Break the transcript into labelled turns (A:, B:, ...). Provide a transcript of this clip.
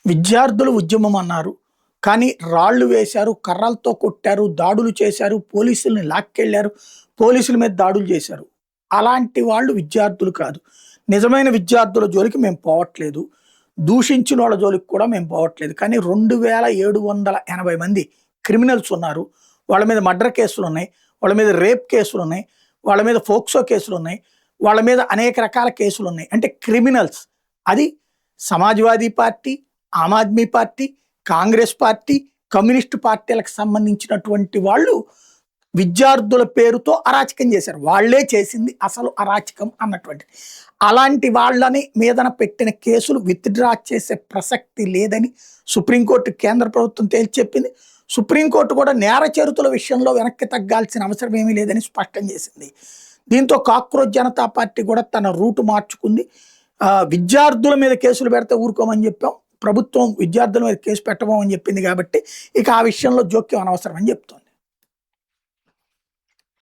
A: విద్యార్థులు ఉద్యమం అన్నారు. కానీ రాళ్ళు వేశారు, కర్రలతో కొట్టారు, దాడులు చేశారు, పోలీసుల్ని లాక్కెళ్లారు, పోలీసుల మీద దాడులు చేశారు. అలాంటి వాళ్ళు విద్యార్థులు కాదు. నిజమైన విద్యార్థుల జోలికి మేము పోవట్లేదు. దూషించినోళ్ళ జోలికి కూడా మేము పోవట్లేదు. కానీ 2780 మంది క్రిమినల్స్ ఉన్నారు. వాళ్ళ మీద మర్డర్ కేసులున్నాయి. వాళ్ళ మీద రేప్ కేసులున్నాయి. వాళ్ళ మీద ఫోక్సో కేసులున్నాయి. వాళ్ళ మీద అనేక రకాల కేసులున్నాయి. అంటే క్రిమినల్స్. అది Samajwadi party, Aam Aadmi party, Congress party, communist పార్టీలకు సంబంధించినటువంటి వాళ్ళు విద్యార్థుల పేరుతో అరాచకం చేశారు. వాళ్ళే చేసింది అసలు అరాచకం అన్నటువంటిది. అలాంటి వాళ్ళని మీదన పెట్టిన కేసులు విత్డ్రా చేసే ప్రసక్తి లేదని సుప్రీంకోర్టు కేంద్ర ప్రభుత్వం తేల్చి చెప్పింది. సుప్రీంకోర్టు కూడా నేర చరితుల విషయంలో వెనక్కి తగ్గాల్సిన అవసరం ఏమీ లేదని స్పష్టం చేసింది. దీంతో కాక్రోచ్ జనతా పార్టీ కూడా తన రూటు మార్చుకుంది. విద్యార్థుల మీద కేసులు పెడితే ఊరుకోమని చెప్పాం, ప్రభుత్వం విద్యార్థుల మీద కేసు పెట్టబోమని చెప్పింది కాబట్టి ఇక ఆ విషయంలో జోక్యం అనవసరం అని చెప్తోంది.